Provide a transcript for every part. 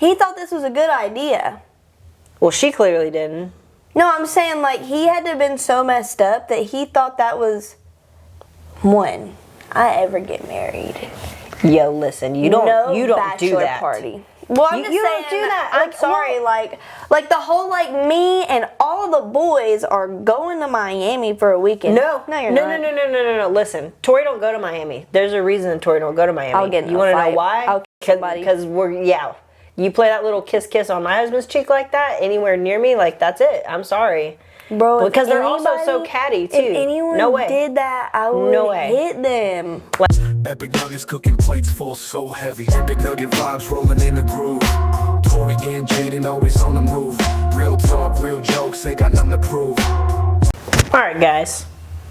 He thought this was a good idea. Well, she clearly didn't. No, I'm saying, like, he had to have been so messed up that he thought that was when I ever get married. Yo, listen, you don't do that. Party. Well, I'm just saying, don't do that. I'm sorry, like the whole, like, me and all the boys are going to Miami for a weekend. No, you're not. No. Listen, Tori don't go to Miami. There's a reason Tori don't go to Miami. I'll get in You want to know why? Because you play that little kiss on my husband's cheek like that, anywhere near me, like, that's it. I'm sorry. Bro, because they're also so catty, too. If anyone did that, I would hit them. Epic nuggets cooking plates full so heavy. Epic nugget vibes rolling in the groove. Tori and Jaden always on the move. Real talk, real jokes, they got nothing to prove. Alright guys,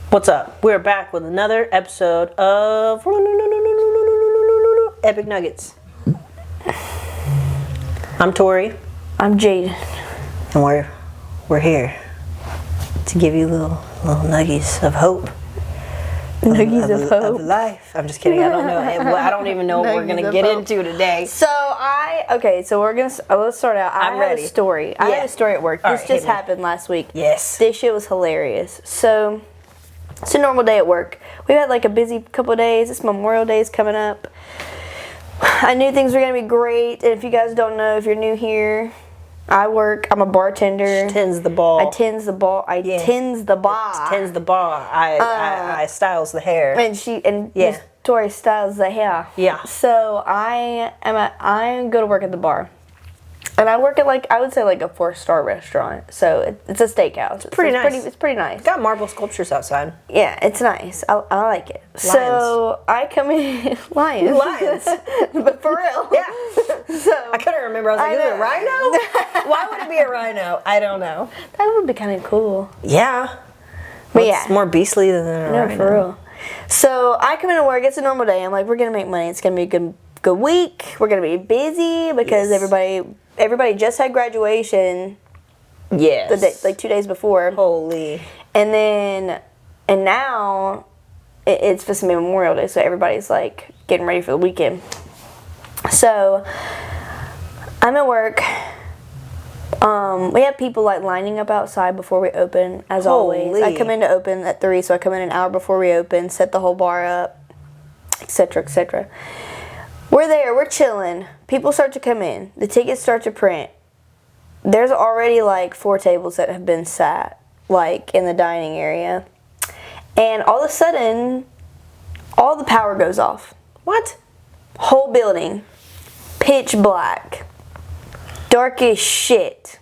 what's up? We're back with another episode of Epic Nuggets. I'm Tori. I'm Jaden. And we're here to give you little nuggies of hope. Nuggies of hope. Of life. I'm just kidding. I don't know. I don't even know what we're going to get into today. So let's start out. I'm ready. I had a story at work. This just happened last week. Yes. This shit was hilarious. So, it's a normal day at work. We've had like a busy couple of days. It's Memorial Day is coming up. I knew things were going to be great. And if you guys don't know, if you're new here, I'm a bartender. She tends the ball. I tends the bar. I styles the hair. And Tori styles the hair. Yeah. So I go to work at the bar. And I work at I would say a 4-star restaurant. So it's a steakhouse. It's pretty nice. It's pretty nice. It's got marble sculptures outside. Yeah, it's nice. I like it. Lions. So I come in lions. But for real. Yeah. So I couldn't remember. I was like, is it a rhino? Why would it be a rhino? I don't know. That would be kind of cool. Yeah. But It's more beastly than a rhino. No, for real. So I come into work. It's a normal day. I'm like, we're gonna make money. It's gonna be a good week. We're gonna be busy because everybody just had graduation. Yes. 2 days before. Holy. And now it's supposed to be Memorial Day, so everybody's getting ready for the weekend. So I'm at work. We have people lining up outside before we open, as always. I come in to open at 3, so I come in an hour before we open, set the whole bar up, etc., etc. We're there, we're chilling. People start to come in. The tickets start to print. There's already 4 tables that have been sat, in the dining area. And all of a sudden, all the power goes off. What? Whole building. Pitch black. Dark as shit.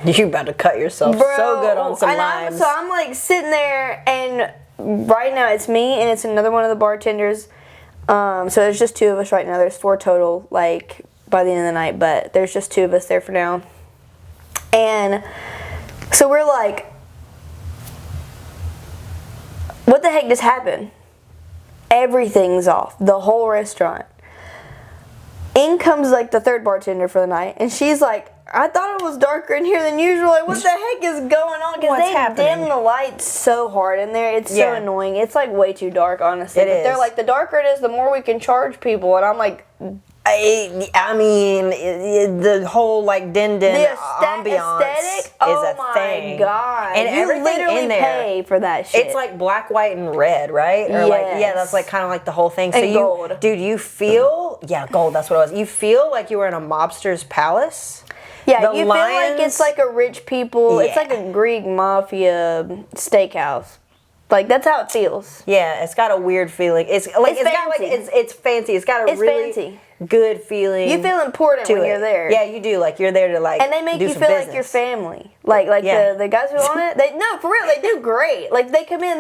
You about to cut yourself so good on some limes. So I'm sitting there, and right now it's me and it's another one of the bartenders. So there's just 2 of us right now. There's 4 total, by the end of the night, but there's just 2 of us there for now. And so we're what the heck just happened? Everything's off. The whole restaurant. In comes the 3rd bartender for the night, and she's I thought it was darker in here than usual. What the heck is going on? Because they dim the lights so hard in there. It's so annoying. It's way too dark, honestly. It is. They're the darker it is, the more we can charge people. And I'm I mean, the whole din ambiance aesthetic? is oh a thing. Oh my god! And you everything literally in there, pay for that shit. It's black, white, and red, right? Or yes. That's kind of the whole thing. So and gold. Dude, you feel gold. That's what it was. You feel like you were in a mobster's palace. Yeah, you feel it's a rich people. Yeah. It's a Greek mafia steakhouse. That's how it feels. Yeah, it's got a weird feeling. It's fancy. It's fancy. It's got a really fancy. Good feeling. You feel important when you're there. Yeah, you do. You're there to and they make you feel like your family. The guys who own it. For real, they do great. They come in,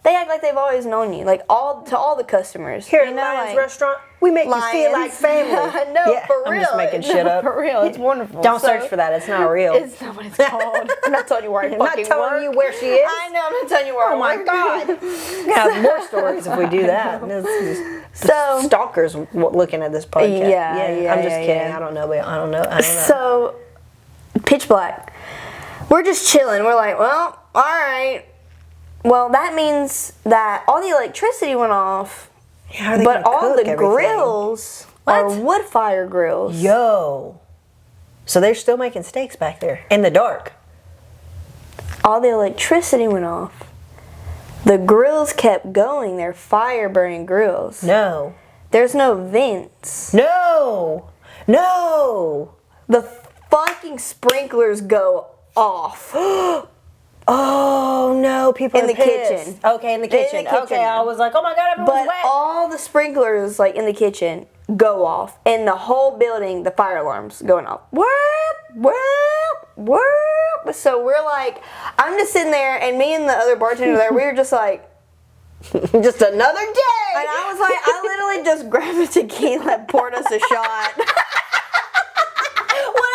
they act like they've always known you. To all the customers. Here at Lions Restaurant, we make you feel like family. No, for real. I'm just making shit up. For real, it's wonderful. Don't search for that. It's not real. It's not what it's called. I'm not telling you where I fucking work. I'm not telling you where she is. I know. I'm not telling you where I work. Oh my god. We have more stories if we do that. So stalkers looking at this podcast. Yeah. I'm just kidding. Yeah. I don't know. So pitch black. We're just chilling. We're well, all right. Well, that means that all the electricity went off, but all the grills are wood fire grills. Yo. So they're still making steaks back there in the dark. All the electricity went off. The grills kept going. They're fire burning grills. No. There's no vents. No. No. The fucking sprinklers go off. Oh no, people In are the pissed. kitchen. Okay, in the kitchen. Okay, I was like, oh my god, everyone's But wet. all the sprinklers, like in the kitchen, go off. And the whole building, the fire alarm's going off. Whoop, whoop, whoop. So we're like, I'm just sitting there, and me and the other bartender there, we were just like, Just another day. and I was like, I literally just grabbed a tequila and poured us a shot. What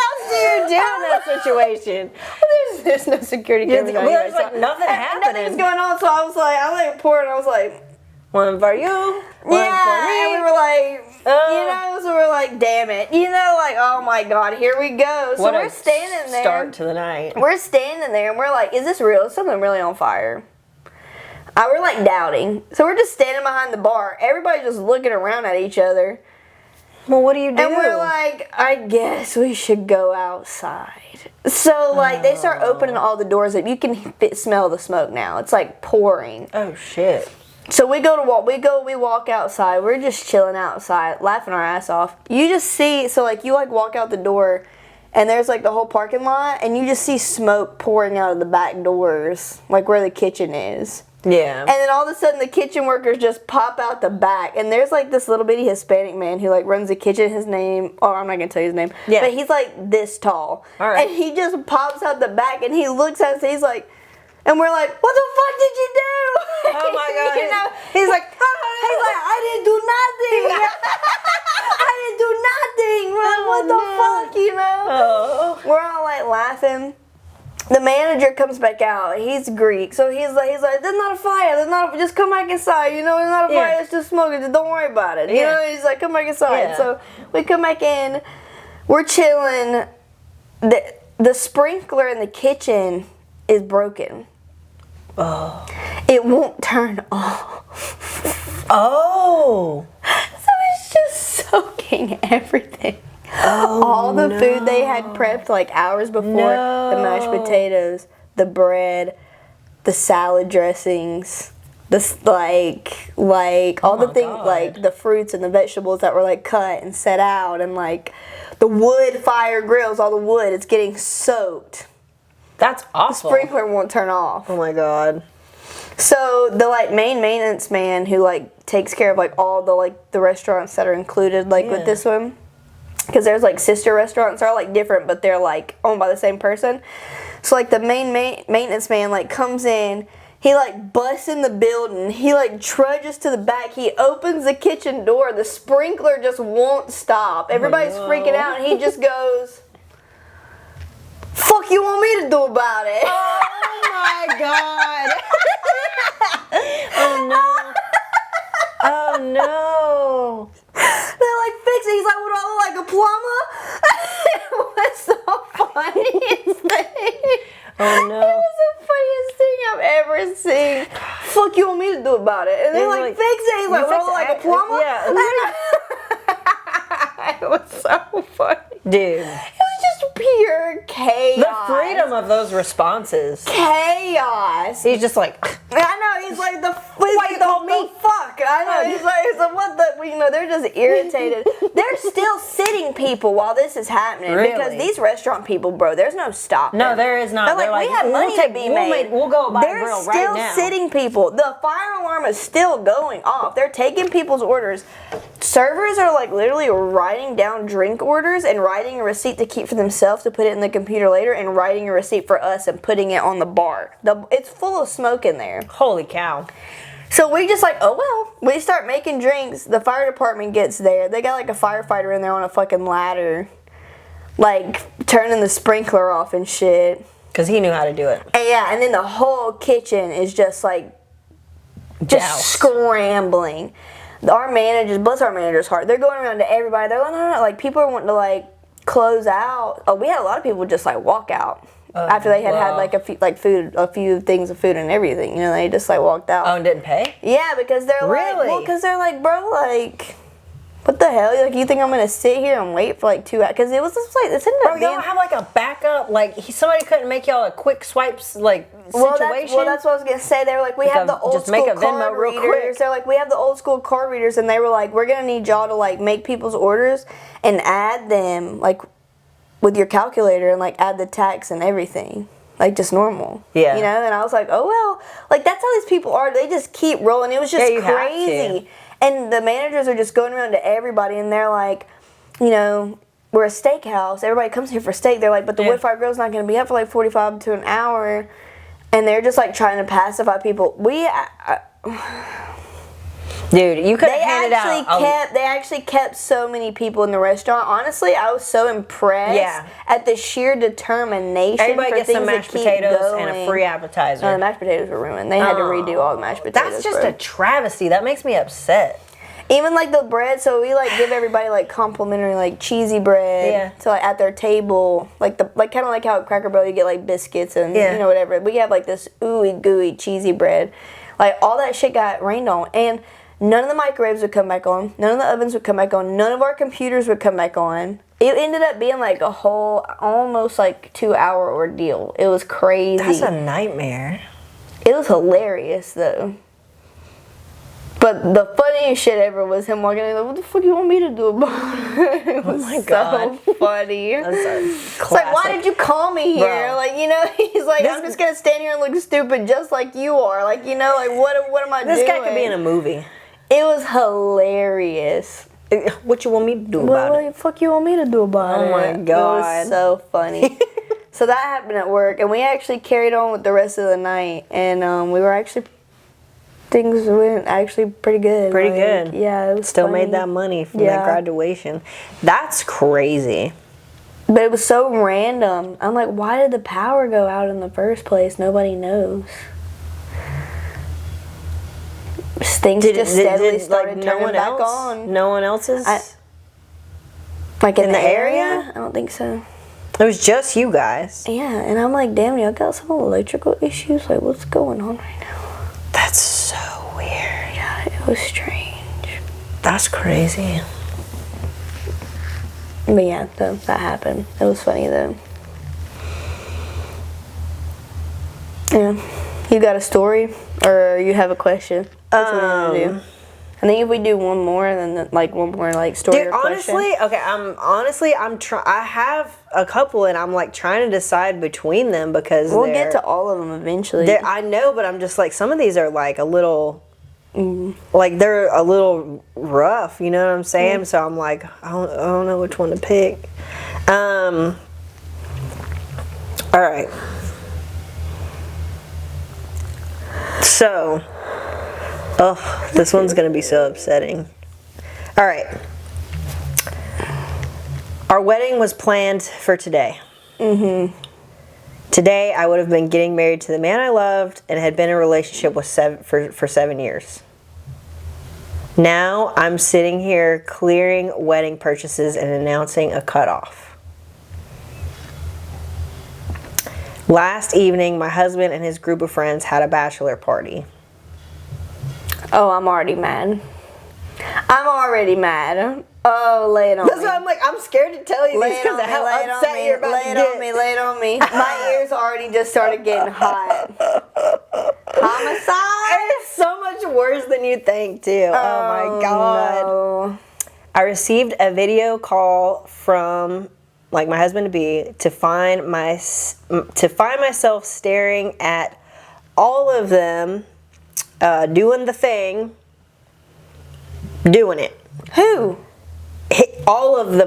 else do you do in that situation? There's no security cameras. Well, there's like nothing happening. Nothing's going on, so I was like poured, and I was like, One for you, one for yeah, me. and we were like, so we're like, damn it, like, oh my god, here we go. So What we're a standing there. Start to the night. We're standing there, and we're like, is this real? Is something really on fire? We're like doubting. So we're just standing behind the bar. Everybody's just looking around at each other. Well, what do you do? And we're like, I guess we should go outside. So, like, they start opening all the doors up. You can smell the smoke now. It's, like, pouring. Oh, shit. So we walk outside. We're just chilling outside, laughing our ass off. You just see, so, like, you, like, walk out the door, and there's, like, the whole parking lot, and you just see smoke pouring out of the back doors, like, where the kitchen is. Yeah. And then all of a sudden the kitchen workers just pop out the back, and there's like this little bitty Hispanic man who like runs the kitchen. His name, I'm not gonna tell you his name, but he's like this tall. All right. And he just pops out the back and he looks at us and he's like, and we're like, what the fuck did you do? Oh my god. You know? He's like, I didn't do nothing. I didn't do nothing. We're like, what the fuck, you know? Oh. We're all like laughing. The manager comes back out. He's Greek, so he's like, there's not a fire. Just come back inside. You know, there's not a fire. It's just smoking. Just don't worry about it. You know, he's like, come back inside. Yeah. So we come back in. We're chilling. The sprinkler in the kitchen is broken. Oh. It won't turn off. Oh. So it's just soaking everything. Oh, all the food they had prepped like hours before, the mashed potatoes, the bread, the salad dressings, this like all the things, like the fruits and the vegetables that were like cut and set out, and like the wood fire grills, all the wood, it's getting soaked. That's awful. The sprinkler won't turn off. Oh my god. So the like main maintenance man who like takes care of like all the like the restaurants that are included like with this one, because there's like sister restaurants, they're all like different, but they're like owned by the same person. So like the main maintenance man like comes in, he like busts in the building, he like trudges to the back, he opens the kitchen door, the sprinkler just won't stop. Everybody's freaking out, and he just goes, "Fuck you want me to do about it?" Oh my god. Oh no. Oh no. They're like, fix it. He's like, what do I look like, a plumber? What's the funniest thing? Oh no. It was the funniest thing I've ever seen. Fuck you want me to do about it? And they're like, fix it. He's like, what do I look like, a plumber? Yeah. It was so funny. Dude. It was just pure chaos. The freedom of those responses. Chaos. He's just like, I know, he's like, why you call me fuck? I know, he's like, what the, you know, they're just irritated. They're still sitting people while this is happening. Really? Because these restaurant people, bro, there's no stopping. no, there is not. They're like, we have money to be made. We'll go buy They're a grill still right now. sitting people. The fire alarm is still going off. They're taking people's orders. Servers are like literally writing down drink orders and writing a receipt to keep for themselves to put it in the computer later, and writing a receipt for us and putting it on the bar. It's full of smoke in there. Holy cow. So we just like, oh well. We start making drinks. The fire department gets there. They got like a firefighter in there on a fucking ladder, like turning the sprinkler off and shit. Because he knew how to do it. And yeah, and then the whole kitchen is just like, just Doused. scrambling. Our managers, bless our managers' heart, they're going around to everybody. They're like, no, like people are wanting to like close out. Oh, we had a lot of people just like walk out after they had like a few things of food and everything. You know, they just like walked out. Oh, and didn't pay? Yeah, because they're Really? like, well, because they're like, bro, like, What the hell? Like, you think I'm gonna sit here and wait for like 2 hours? Because it was just like, it's ended up Bro, y'all don't have like a backup, like somebody couldn't make y'all a quick swipes like situation. Well, that's what I was gonna say. They were like, we have the old just make school a Venmo card real quick. readers. They're like, we have the old school card readers, and they were like, we're gonna need y'all to like make people's orders and add them like with your calculator and like add the tax and everything. Like, just normal. Yeah. You know? And I was like, oh, well. Like, that's how these people are. They just keep rolling. It was just you have crazy. to. And the managers are just going around to everybody, and they're like, you know, we're a steakhouse. Everybody comes here for steak. They're like, but the wood fire grill's not going to be up for like 45 to an hour. And they're just like trying to pacify people. Dude, you could have handed out. They actually kept so many people in the restaurant. Honestly, I was so impressed at the sheer determination. Everybody for gets things some mashed potatoes and a free appetizer. No, the mashed potatoes were ruined. They had to redo all the mashed potatoes. That's just a travesty. That makes me upset. Even like the bread, so we like give everybody like complimentary like cheesy bread to like at their table, like kind of like how at Cracker Barrel you get like biscuits and you know whatever. We have like this ooey gooey cheesy bread, like all that shit got rained on, and none of the microwaves would come back on, none of the ovens would come back on, none of our computers would come back on. It ended up being like a whole almost like 2-hour ordeal. It was crazy. That's a nightmare. It was hilarious though. But the funniest shit ever was him walking in like, what the fuck you want me to do about it? It was so funny. It's like, why did you call me here? Bro. Like, you know, he's like, I'm just going to stand here and look stupid just like you are. Like, you know, like, what am I doing? This guy could be in a movie. It was hilarious. What you want me to do about it? What the fuck you want me to do about it? Oh my God. It was so funny. So that happened at work, and we actually carried on with the rest of the night, and we were actually... Things went actually pretty good. Pretty good. Yeah, it was still funny. made that money from that graduation. That's crazy. But it was so random. I'm like, why did the power go out in the first place? Nobody knows. Things just steadily started turning back on. No one else's? Like in the area? I don't think so. It was just you guys. Yeah, and I'm like, damn, y'all got some electrical issues? Like, what's going on right now? That's so weird. Yeah, it was strange. That's crazy. But yeah, that happened. It was funny though. Yeah. You got a story? Or you have a question? What you want to do? I think if we do one more, then like one more like story or question. Honestly, I have a couple, and I'm like trying to decide between them because we'll get to all of them eventually. I know, but I'm just like some of these are like a little, like they're a little rough. You know what I'm saying? So I'm like, I don't know which one to pick. All right. So. Oh, this one's going to be so upsetting. All right. Our wedding was planned for today. Today, I would have been getting married to the man I loved and had been in a relationship with for 7 years. Now, I'm sitting here clearing wedding purchases and announcing a cutoff. Last evening, my husband and his group of friends had a bachelor party. Oh, I'm already mad. I'm already mad. Oh, lay it on me. That's why I'm like, I'm scared to tell you this because of how upset you're about to get. Lay it on me. My ears already just started getting hot. Homicide? It's so much worse than you think, too. Oh my God. No. I received a video call from, like, my husband-to-be to find myself staring at all of them doing the thing, doing it. Who? All of the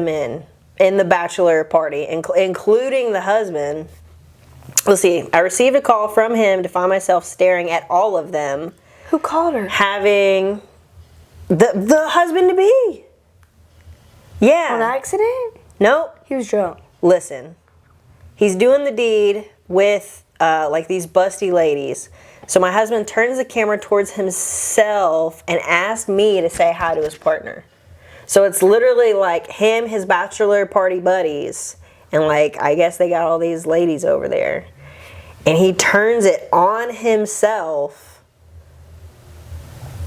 men in the bachelor party, including the husband. Let's see. I received a call from him to find myself staring at all of them. Who called her? Having the husband-to-be. Yeah. On accident? Nope. He was drunk. Listen. He's doing the deed with like these busty ladies. So my husband turns the camera towards himself and asks me to say hi to his partner. So it's literally like him, his bachelor party buddies, and like I guess they got all these ladies over there. And he turns it on himself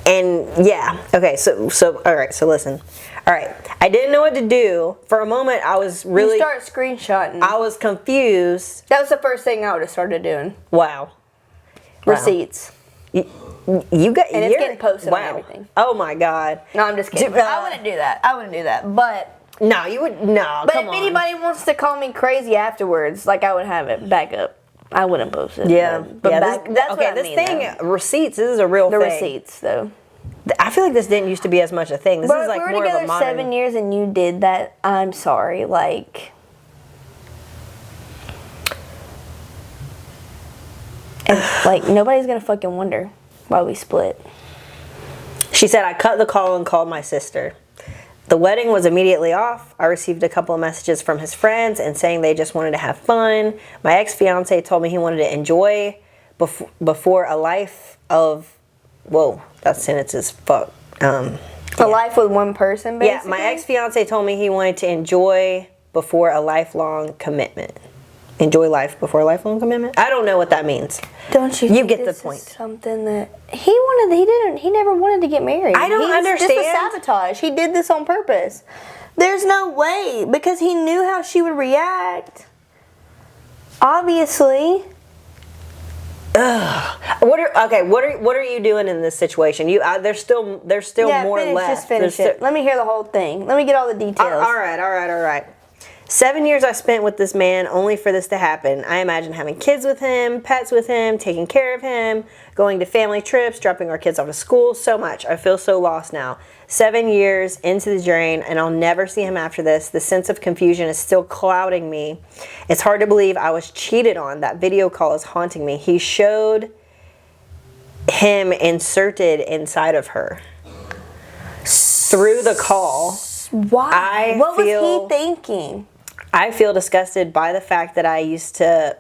And yeah, okay, so all right, so listen. All right, I didn't know what to do. For a moment, I was really... You start screenshotting. I was confused. That was the first thing I would have started doing. Wow. Receipts. You got... And it's getting posted on everything. Oh my God. No, I'm just kidding. I wouldn't do that. But... No, you would... No, But come if on. anybody wants to call me crazy afterwards, like, I would have it back up. I wouldn't post it. Yeah. But yeah, that's what I this mean, thing, though. receipts, this is a real The thing. receipts, though. I feel like this didn't used to be as much a thing. This But is like if we more were of a together modern... 7 years and you did that, I'm sorry. Like... And, like, nobody's gonna fucking wonder why we split. She said, I cut the call and called my sister. The wedding was immediately off. I received a couple of messages from his friends and saying they just wanted to have fun. My ex-fiance told me he wanted to enjoy before a life of... Whoa, that sentence is fuck. A life with one person, basically? Yeah, my ex-fiance told me he wanted to enjoy before a lifelong commitment. Enjoy life before a lifelong commitment? I don't know what that means. Don't you? You get the this point. Is something that he never wanted to get married. I don't understand. This was sabotage. He did this on purpose. There's no way, because he knew how she would react. Obviously. Ugh. What are you doing in this situation? There's still more left. Just finish it. Let me hear the whole thing. Let me get all the details. All right. 7 years I spent with this man only for this to happen. I imagine having kids with him, pets with him, taking care of him, going to family trips, dropping our kids off at school, so much. I feel so lost now. 7 years into the drain, and I'll never see him after this. The sense of confusion is still clouding me. It's hard to believe I was cheated on. That video call is haunting me. He showed him inserted inside of her through the call. Why? What was he thinking? I feel disgusted by the fact that I used to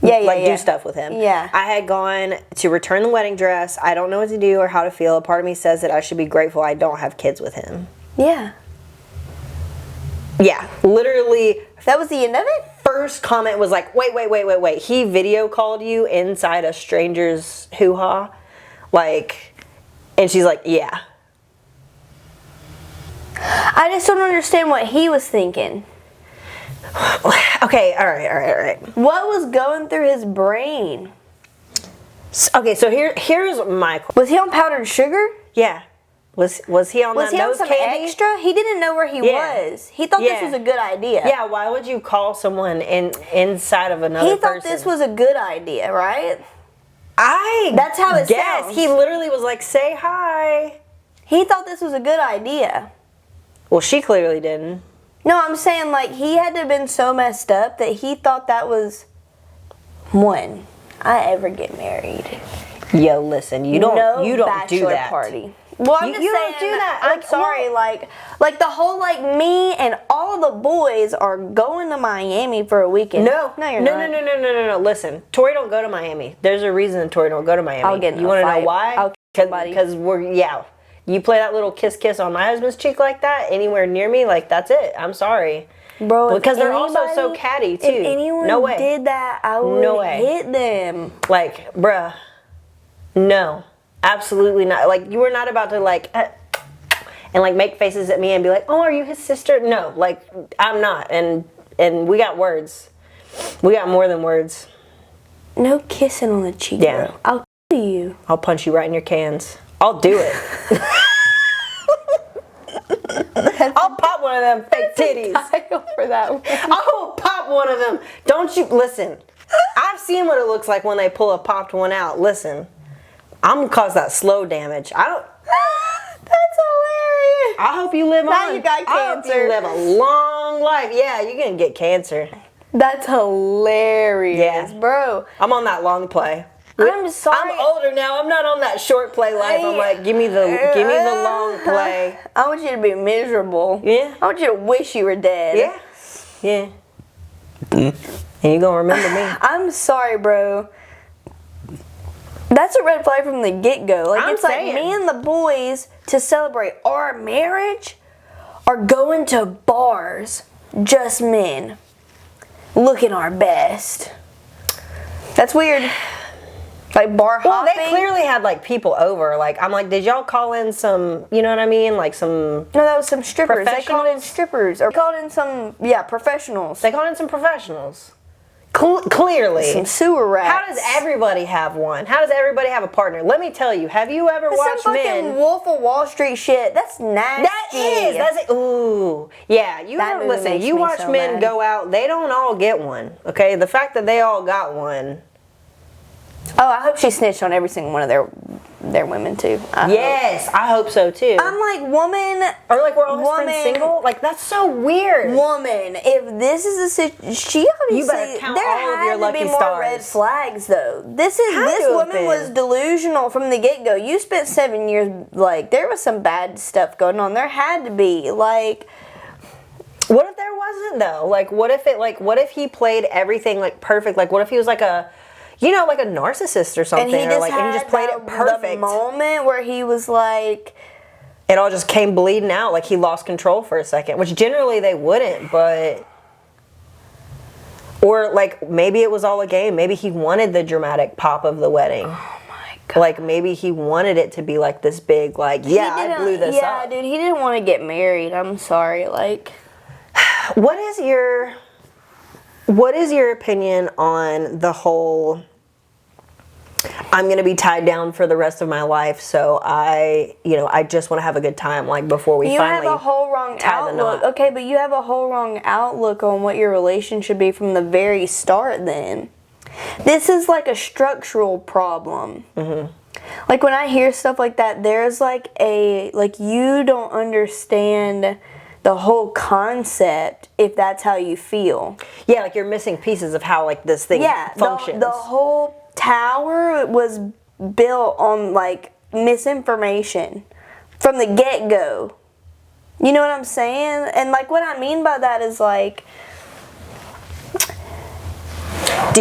do stuff with him. Yeah. I had gone to return the wedding dress. I don't know what to do or how to feel. A part of me says that I should be grateful I don't have kids with him. Yeah. Yeah, literally. That was the end of it? First comment was like, wait. He video called you inside a stranger's hoo-ha? Like, and she's like, yeah. I just don't understand what he was thinking. Okay, all right. What was going through his brain? Okay, so here's my question. Was he on powdered sugar? Yeah. Was he on that nose some candy? Extra? He didn't know where he was. He thought this was a good idea. Yeah, why would you call someone inside of another person? He thought this was a good idea, right? That's how it sounds. He literally was like, say hi. He thought this was a good idea. Well, she clearly didn't. No, I'm saying, like, he had to have been so messed up that he thought that was when I ever get married. Yo, listen, you don't do that. Party. Well, I'm just saying, don't do that. I'm sorry, like the whole, like, me and all the boys are going to Miami for a weekend. No, you're not. No. Listen, Tori don't go to Miami. There's a reason Tori don't go to Miami. I'll get in You want to know why? Because you play that little kiss on my husband's cheek like that anywhere near me, like, that's it. I'm sorry. Bro, because they're also so catty, too. If anyone did that, I would hit them. Like, bruh, no. Absolutely not. Like, you were not about to, like, and, like, make faces at me and be like, oh, are you his sister? No, like, I'm not. And we got words. We got more than words. No kissing on the cheek, bro. I'll kill you. I'll punch you right in your cans. I'll do it. I'll pop one of them fake titties. For that one. I'll pop one of them. Don't you listen? I've seen what it looks like when they pull a popped one out. Listen, I'm gonna cause that slow damage. I don't. That's hilarious. I hope you live now you got cancer. I hope you live a long life. Yeah, you're gonna get cancer. That's hilarious, bro. I'm on that long play. I'm sorry. I'm older now. I'm not on that short play life. I'm like, give me the long play. I want you to be miserable. Yeah. I want you to wish you were dead. Yeah. And you're gonna remember me. I'm sorry, bro. That's a red flag from the get-go. Like, it's like me and the boys, to celebrate our marriage, are going to bars, just men, looking our best. That's weird. Like bar Well, hopping? they clearly had like people over. Like, I'm like, did y'all call in some, you know what I mean? Like some... No, that was some strippers. They called in Professionals? strippers. Or called in some, professionals. They called in some professionals. Clearly. Some sewer rats. How does everybody have one? How does everybody have a partner? Let me tell you, have you ever watched some fucking men... Wolf of Wall Street shit. That's nasty. That's it. Ooh. Yeah, you That ever movie listen, makes you me watch so men mad. go out, they don't all get one. Okay? The fact that they all got one. Oh, I hope she snitched on every single one of their women too. Yes, I hope so too. I'm like, woman. Or like we're all his friends single? Like that's so weird. Woman, if this is a situation, she obviously You better count there all of had your to lucky be more stars. red flags though. This Had to have woman been. was delusional from the get go. You spent 7 years, like there was some bad stuff going on. There had to be like. What if there wasn't though? Like what if he played everything like perfect? Like what if he was like a like a narcissist or something, And he just and he just played it perfect. The moment where he was like, it all just came bleeding out, like he lost control for a second, which generally they wouldn't, but... Or, like, maybe it was all a game. Maybe he wanted the dramatic pop of the wedding. oh my god. Like, maybe he wanted it to be, like, this big, like, I blew this up. Yeah, dude, he didn't want to get married. I'm sorry, like... What is your opinion on the whole... I'm going to be tied down for the rest of my life, so I just want to have a good time, like, before we finally have a whole wrong tie the outlook. knot. Okay, but you have a whole wrong outlook on what your relation should be from the very start then. This is like a structural problem. Mm-hmm. Like, when I hear stuff like that, there's like you don't understand the whole concept if that's how you feel. Yeah, like you're missing pieces of how, like, this thing functions. The whole tower was built on like misinformation from the get-go. You know what I'm saying? And like what I mean by that is like, I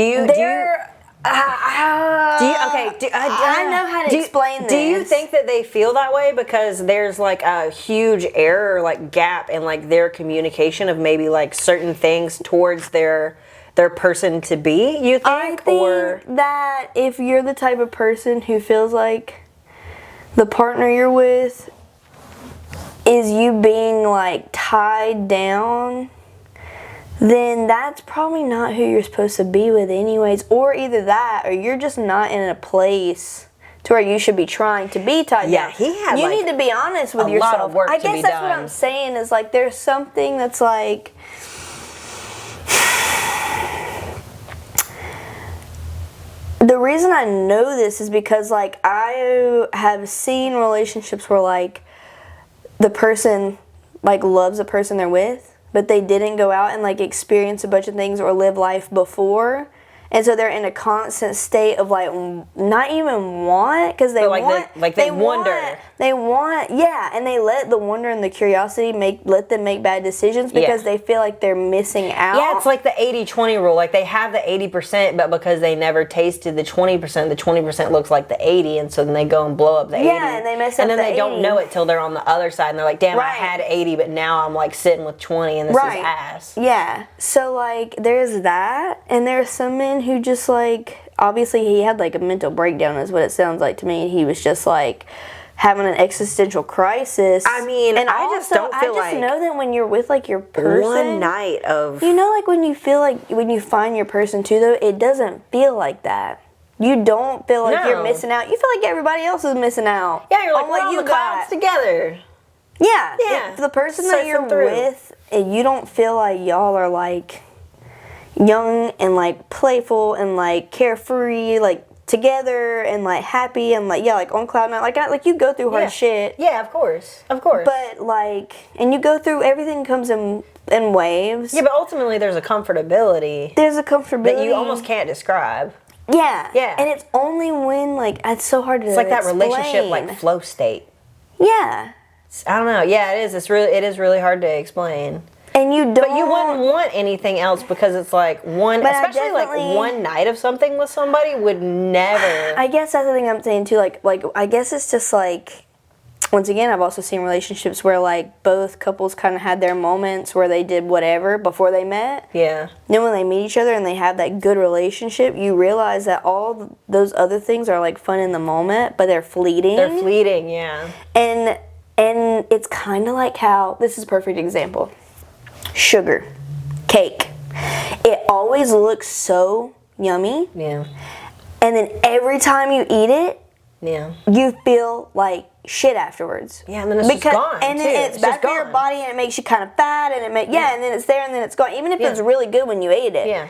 know how to explain this. Do you think that they feel that way because there's like a huge error or like gap in like their communication of maybe like certain things towards their person to be, you think? I think that if you're the type of person who feels like the partner you're with is you being like tied down, then that's probably not who you're supposed to be with anyways. Or either that or you're just not in a place to where you should be trying to be tied down. Yeah, he had you like need to be honest with a yourself. lot of work I to guess be that's done. what I'm saying is like there's something that's like... The reason I know this is because, like, I have seen relationships where, like, the person, like, loves the person they're with, but they didn't go out and, like, experience a bunch of things or live life before. And so they're in a constant state of, like, not even want, because they wonder. They want, yeah, and they let the wonder and the curiosity let them make bad decisions because they feel like they're missing out. Yeah, it's like the 80-20 rule. Like, they have the 80%, but because they never tasted the 20%, the 20% looks like the 80, and so then they go and blow up the 80. Yeah, and they mess up and then the they 80. don't know it till they're on the other side, and they're like, damn, I had 80, but now I'm, like, sitting with 20, and this is ass. Yeah, so, like, there's that, and there's some men who just, like, obviously he had, like, a mental breakdown is what it sounds like to me. He was just, like, having an existential crisis. I mean, and I just don't feel I just like know that when you're with, like, your person... one night of... You know, like, when you feel like... When you find your person, too, though, it doesn't feel like that. You don't feel like you're missing out. You feel like everybody else is missing out. Yeah, you're like, on we're what on you the clouds together. Yeah. Yeah. If the person that you're Surfing through. with, and you don't feel like y'all are, like, young and, like, playful and, like, carefree, like, together and, like, happy and, like, yeah, like, on cloud nine. Like, you go through hard shit. Yeah, of course. Of course. But, like, and you go through, everything comes in waves. Yeah, but ultimately there's a comfortability. There's a comfortability. That you almost can't describe. Yeah. Yeah. And it's only when, like, it's so hard to It's like that explain. relationship, like, flow state. Yeah. I don't know. Yeah, it is. It is really hard to explain. And you don't... But you wouldn't want anything else because it's like especially like one night of something with somebody would never... I guess that's the thing I'm saying too, like I guess it's just like, once again, I've also seen relationships where like both couples kind of had their moments where they did whatever before they met. Yeah. Then when they meet each other and they have that good relationship, you realize that all those other things are like fun in the moment, but they're fleeting. They're fleeting, yeah. And it's kind of like how, this is a perfect example. Sugar, cake. It always looks so yummy. Yeah. And then every time you eat it, Yeah. you feel like shit afterwards. Yeah, and then it's just gone, and then too. it's It's bad just for your gone. body, and it makes you kind of fat, and and then it's there, and then it's gone. Even if it's really good when you ate it. Yeah.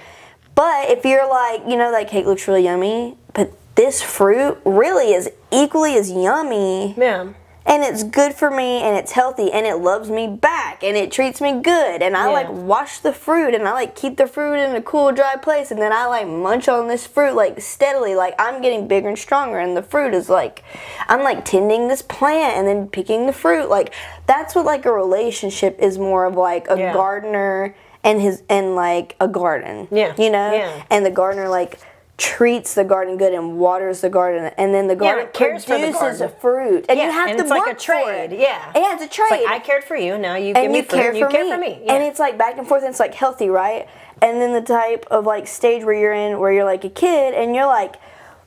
But if you're like, you know, that cake looks really yummy, but this fruit really is equally as yummy. Yeah. And it's good for me, and it's healthy, and it loves me back, and it treats me good, and I like wash the fruit, and I like keep the fruit in a cool, dry place, and then I like munch on this fruit like steadily, like I'm getting bigger and stronger, and the fruit is like, I'm like tending this plant and then picking the fruit. Like that's what like a relationship is more of, like a gardener and like a garden. Yeah. You know? Yeah. And the gardener like treats the garden good and waters the garden, and then the garden cares for the produces garden. a fruit, and you have and to it's work like a trade. for it. Yeah. Yeah, it's a trade. It's like I cared for you, now you give me fruit, and you care for me. Yeah. And it's like back and forth, and it's like healthy, right? And then the type of like stage where you're in, where you're like a kid, and you're like,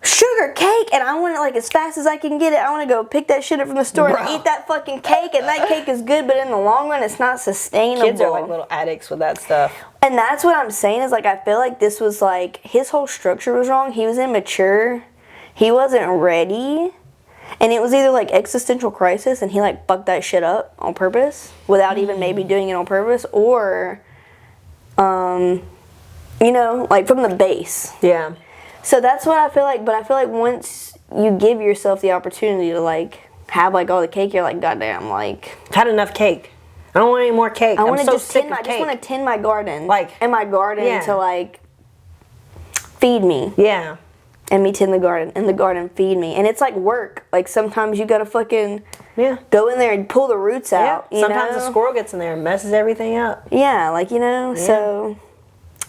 sugar cake, and I want it like as fast as I can get it. I want to go pick that shit up from the store and eat that fucking cake, and that cake is good, but in the long run, it's not sustainable. Kids are like little addicts with that stuff. And that's what I'm saying is, like, I feel like this was, like, his whole structure was wrong. He was immature. He wasn't ready. And it was either, like, existential crisis, and he, like, fucked that shit up on purpose without even maybe doing it on purpose, or, you know, like, from the base. Yeah. So that's what I feel like. But I feel like once you give yourself the opportunity to, like, have, like, all the cake, you're like, goddamn, like... I've had enough cake. I don't want any more cake. I want to so just sick tend of I cake. just want to tend my garden, Like, and my garden to like feed me, Yeah. and me tend the garden, and the garden feed me, and it's like work. Like sometimes you gotta fucking go in there and pull the roots out. You Sometimes know? the squirrel gets in there and messes everything up. Yeah, like you know. So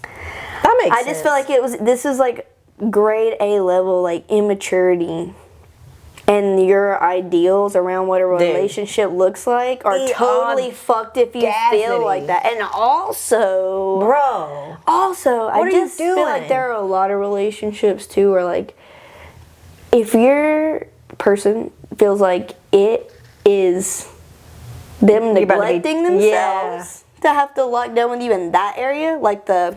That makes sense. I just feel like this is like grade A level like immaturity. And your ideals around what a relationship looks like are totally fucked if you feel like that. And also, bro, I just feel like there are a lot of relationships too where like if your person feels like it is them neglecting themselves to have to lock down with you in that area, like the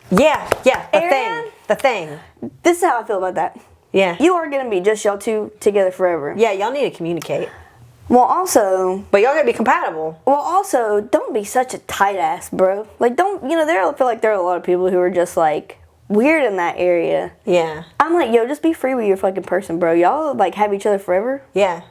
the thing. This is how I feel about that. Yeah. You are going to be just y'all two together forever. Yeah, y'all need to communicate. Well, also... But y'all got to be compatible. Well, also, don't be such a tight ass, bro. Like, don't... You know, I feel like there are a lot of people who are just, like, weird in that area. Yeah. I'm like, yo, just be free with your fucking person, bro. Y'all, like, have each other forever. Yeah.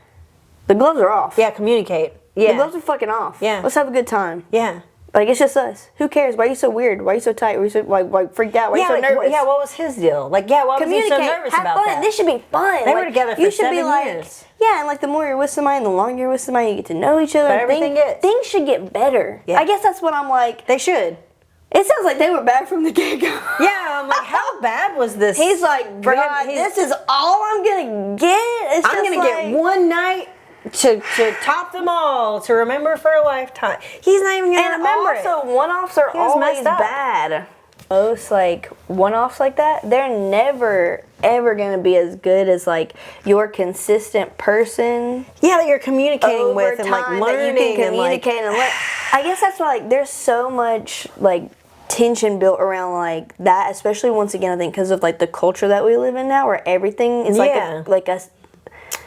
The gloves are off. Yeah, communicate. Yeah. The gloves are fucking off. Yeah. Let's have a good time. Yeah. Like, it's just us. Who cares? Why are you so weird? Why are you so tight? Why are you so, like freaked out? Why are you so nervous? Yeah, what was his deal? Like, why was he so nervous have about fun. that? This should be fun. They were together for 7 like, years. Yeah, and like the more you're with somebody and the longer you're with somebody, you get to know each other. But everything gets. Things should get better. Yeah. I guess that's what I'm like. They should. It sounds like they were bad from the get-go. Yeah, I'm like, how bad was this? He's like, God, this is all I'm going to get. I'm going to get one night to top them all, to remember for a lifetime. He's not even going to remember it. And also, one-offs are always bad. Most, like, one-offs like that, they're never, ever going to be as good as, like, your consistent person. Yeah, that you're communicating with and, like, learning that you can communicate and learn. I guess that's why, like, there's so much, like, tension built around, like, that, especially, once again, I think, because of, like, the culture that we live in now, where everything is, like a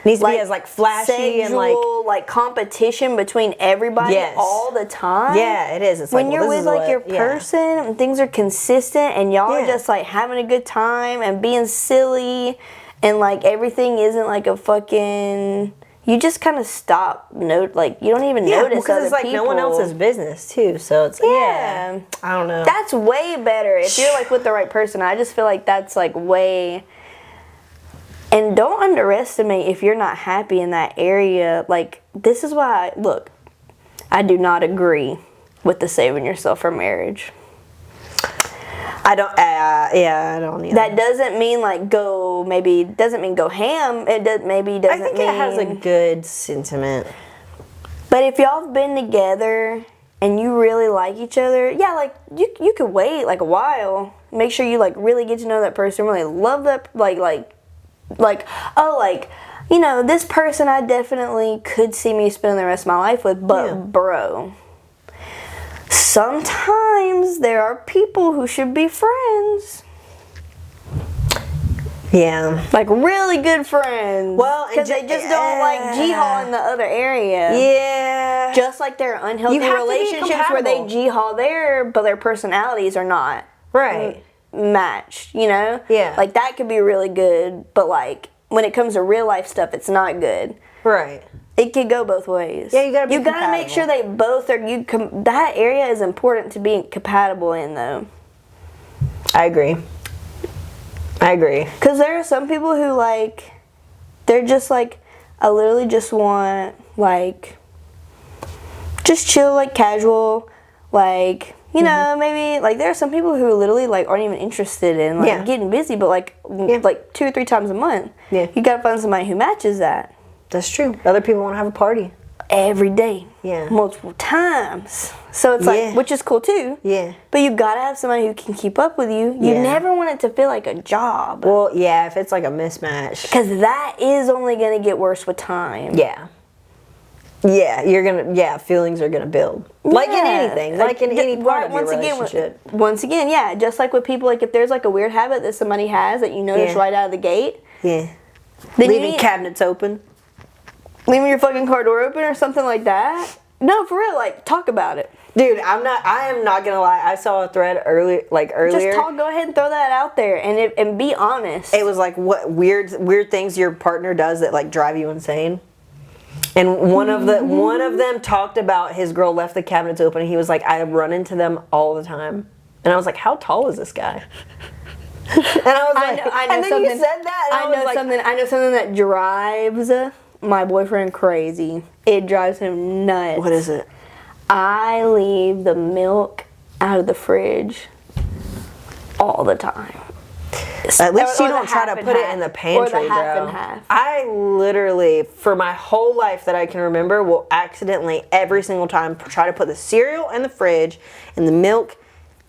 needs to be as like flashy and like competition between everybody all the time. Yeah, it is. It's when like, you're with like your person and things are consistent and y'all are just like having a good time and being silly and like everything isn't like a fucking. You just kind of stop. Like you don't even notice because it's like people. No one else's business too. So it's I don't know. That's way better if you're like with the right person. I just feel like that's like way. And don't underestimate if you're not happy in that area. Like, this is why, look, I do not agree with the saving yourself for marriage. I don't. I don't either. That doesn't mean like doesn't mean go ham. It doesn't I think mean it has a good sentiment. But if y'all have been together and you really like each other, yeah, like you could wait like a while. Make sure you like really get to know that person, really love that this person I definitely could see me spending the rest of my life with, but bro, sometimes there are people who should be friends. Yeah. Like really good friends. Well, because they just don't like G-haul in the other area. Yeah. Just like there are unhealthy relationships where they G-haul there, but their personalities are not matched, you know? Yeah. Like that could be really good, but like when it comes to real life stuff, it's not good. Right. It could go both ways. Yeah, you gotta be You gotta make sure they both are. That area is important to be compatible in, though. I agree. Because there are some people who like, they're just like, I literally just want like, just chill, like casual, like, you know, maybe like there are some people who literally like aren't even interested in like getting busy, but like 2 or 3 times a month. Yeah. You gotta find somebody who matches that. That's true. Other people want to have a party. Every day. Yeah. Multiple times. So it's like, which is cool too. Yeah. But you gotta have somebody who can keep up with you. You never want it to feel like a job. Well, yeah, if it's like a mismatch. Because that is only gonna get worse with time. Yeah. Yeah, feelings are gonna build. Like in anything. Like in any part of your relationship. Once again, yeah. Just like with people, like if there's like a weird habit that somebody has that you notice right out of the gate. Yeah. Then Leaving cabinets open. Leaving your fucking car door open or something like that. No, for real, like talk about it. Dude, I am not gonna lie. I saw a thread earlier. Just go ahead and throw that out there and be honest. It was like what weird things your partner does that like drive you insane. And one of them talked about his girl left the cabinets open and he was like, I run into them all the time. And I was like, how tall is this guy? And I was like, I know and then something, you said that and I know something that drives my boyfriend crazy. It drives him nuts. What is it? I leave the milk out of the fridge all the time. At least you don't try to put it in the pantry, bro. I literally, for my whole life that I can remember, will accidentally every single time try to put the cereal in the fridge and the milk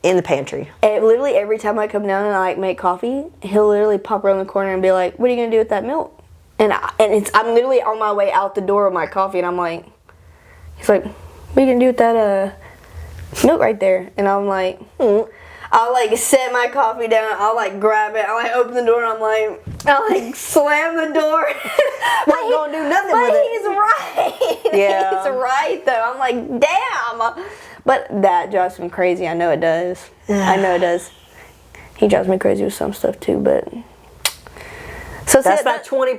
in the pantry. And literally every time I come down and I like make coffee, he'll literally pop around the corner and be like, "What are you gonna do with that milk?" And I'm literally on my way out the door with my coffee, and I'm like, he's like, "What are you gonna do with that milk right there?" And I'm like, I'll like set my coffee down, I'll like grab it, I'll like open the door, and I'll like slam the door. Not gonna do nothing with it. He's right. Yeah. He's right though. I'm like, damn. But that drives me crazy. I know it does. I know it does. He drives me crazy with some stuff too, but. So that's not 20%,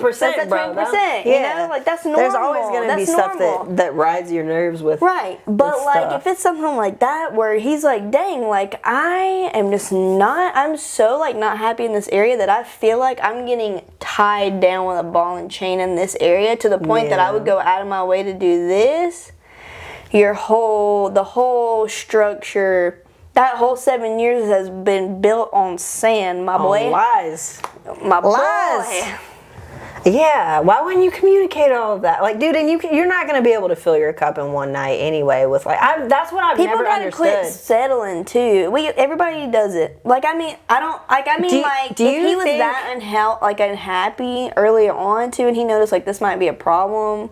bro. 20%. You know, like that's normal. There's always going to be stuff that rides your nerves with. Right, but like if it's something like that where he's like, dang, like I am just not. I'm so like not happy in this area that I feel like I'm getting tied down with a ball and chain in this area to the point that I would go out of my way to do this. The whole structure. That whole 7 years has been built on sand, my boy. Lies. My lies. boy. Yeah. Why wouldn't you communicate all of that? Like, dude, and you're not gonna be able to fill your cup in one night anyway. With like, that's what I've never understood. People gotta quit settling too. Everybody does it. Like, I mean, I don't. Like, I mean, if he was that unhappy earlier on too, and he noticed like this might be a problem.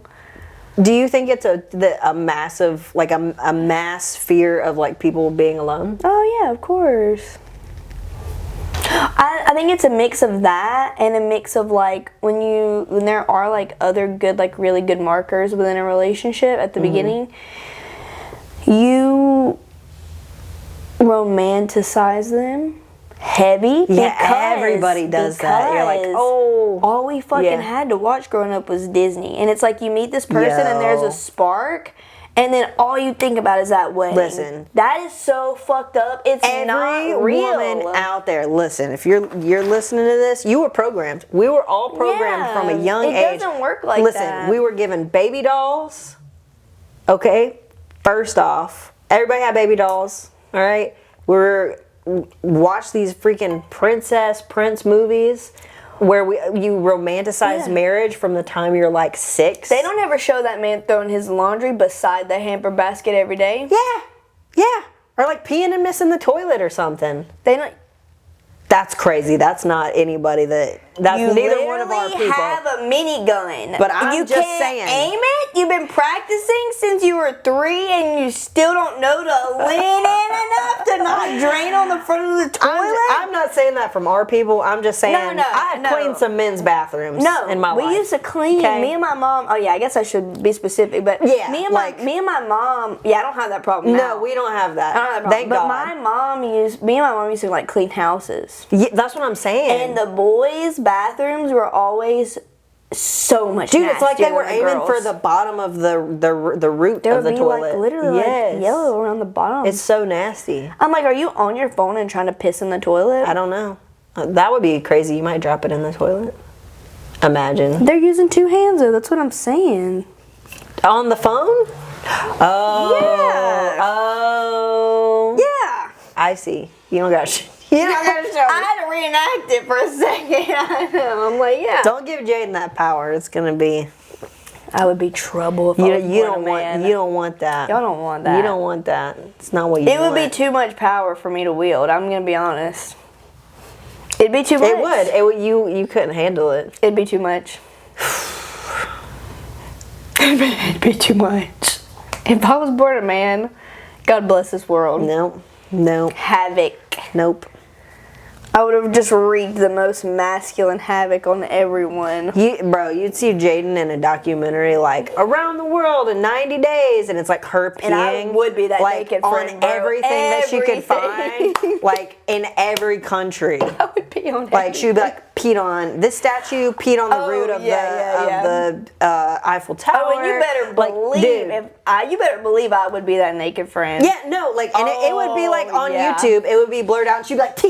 Do you think it's a massive, like a mass fear of like people being alone? Oh yeah, of course. I think it's a mix of that and a mix of like when there are like other good, like really good markers within a relationship at the beginning, you romanticize them heavy. Yeah, everybody does that. You're like, oh. All we fucking had to watch growing up was Disney. And it's like you meet this person and there's a spark. And then all you think about is that wedding. Listen, that is so fucked up. It's not real. Every woman out there, listen. If you're listening to this, you were programmed. We were all programmed from a young age. It doesn't work like that. Listen, we were given baby dolls. Okay, first off, everybody had baby dolls. All right, we're watch these freaking prince movies where you romanticize marriage from the time you're like 6. They don't ever show that man throwing his laundry beside the hamper basket every day. Yeah. Or like peeing and missing the toilet or something. They don't. That's crazy. That's not anybody that's neither one of our people. You have a minigun. But I'm you just can't saying. aim it? You've been practicing since you were 3 and you still don't know to lean in enough to not drain on the front of the toilet? I'm not saying that from our people. I'm just saying I have cleaned some men's bathrooms in my life. We used to clean. Okay? Me and my mom. Oh yeah, I guess I should be specific, but yeah, me and my mom. Yeah, I don't have that problem. No, we don't have that. I don't have that Thank problem. God. But me and my mom used to like clean houses. Yeah, that's what I'm saying. And the boys' bathrooms were always so much. Dude, it's like they were nastier than aiming for the bottom of the root of the toilet. Like literally like yellow around the bottom. It's so nasty. I'm like, are you on your phone and trying to piss in the toilet? I don't know. That would be crazy. You might drop it in the toilet. Imagine. They're using 2 hands though. That's what I'm saying. On the phone? Oh. Yeah. Oh. Yeah. I see. You don't got shit. You don't got to show me. I had to reenact it for a second. I know. I'm like, yeah. Don't give Jaden that power. It's gonna be. I would be trouble if I was You born a man. You don't want that. Y'all don't want that. You don't want that. It's not what you want. It would be too much power for me to wield. I'm gonna be honest. It'd be too much. It would. It would. You couldn't handle it. It'd be too much. It'd be too much. If I was born a man, God bless this world. Nope. Havoc. Nope. I would have just wreaked the most masculine havoc on everyone. You'd see Jaden in a documentary like around the world in 90 days, and it's like her peeing. And I would be that like naked friend, on bro. everything that she could find, like in every country. I would be on. Like she would be like peed on this statue, peed on the root of the Eiffel Tower. Oh, and you better believe you better believe I would be that naked friend. Yeah, no, like, and it would be like on YouTube, it would be blurred out, and she'd be like,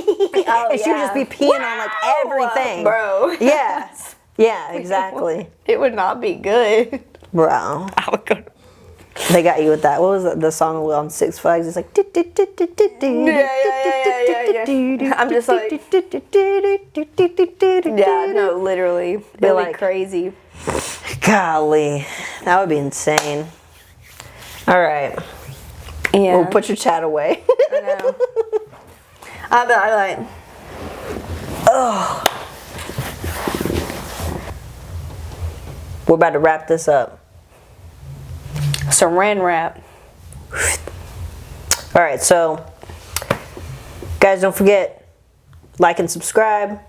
and she would just be peeing on like everything, bro. Yeah, yeah, exactly. It would not be good, bro. I would go. They got you with that. What was the song on Six Flags? It's like yeah. I'm just like yeah, no, literally, it'd be like crazy. Golly, that would be insane. All right, yeah. Well, put your chat away. I know. I like. Oh, we're about to wrap this up. Saran wrap. All right, so guys, don't forget, like and subscribe.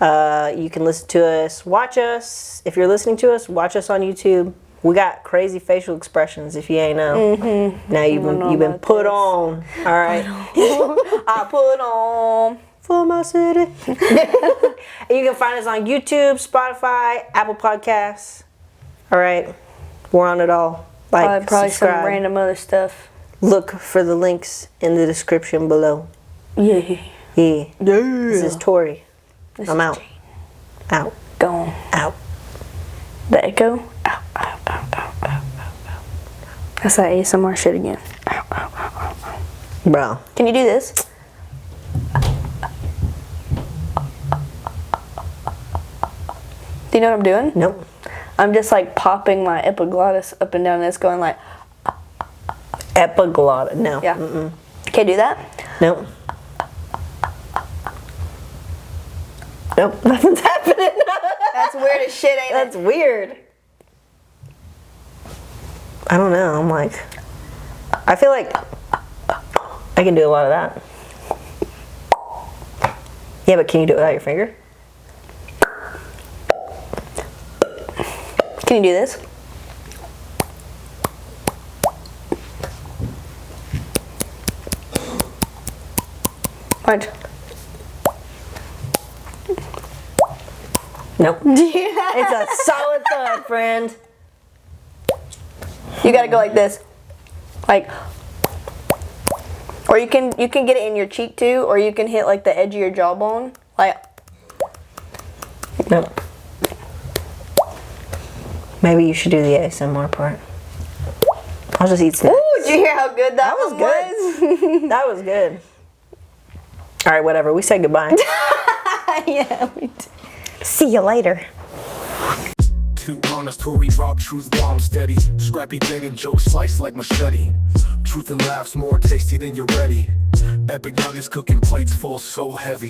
You can listen to us, watch us. If you're listening to us, watch us on YouTube. We got crazy facial expressions. If you ain't know, now you've been put on. All right, I put on for my city. And you can find us on YouTube, Spotify, Apple Podcasts. All right, we're on it all. Like, probably subscribe. some random other stuff. Look for the links in the description below. Yeah. This is Tori. I'm out. Jane. Out. Gone. Out. The echo. Out. That's that ASMR shit again. Bro. Can you do this? Do you know what I'm doing? Nope. I'm just like popping my epiglottis up and down and it's going like. Epiglottis. No. Yeah. Can't do that? Nope. Nope. Nothing's happening. That's weird as shit, ain't it? That's weird. I don't know. I'm like, I feel like I can do a lot of that. Yeah, but can you do it without your finger? Can you do this? Watch. Nope. It's a solid thud, friend. You gotta go like this. Like, or you can get it in your cheek too, or you can hit like the edge of your jawbone. Like, Nope. Maybe you should do the ASMR part. I'll just eat snacks. ooh, did you hear how good that was was? That was good. All right, whatever. We said goodbye. Yeah, we did. See you later. Too honest, Tory rock, truth bomb steady. Scrappy thing and jokes sliced like machete. Truth and laughs more tasty than you're ready. Epic nuggets cooking plates full so heavy.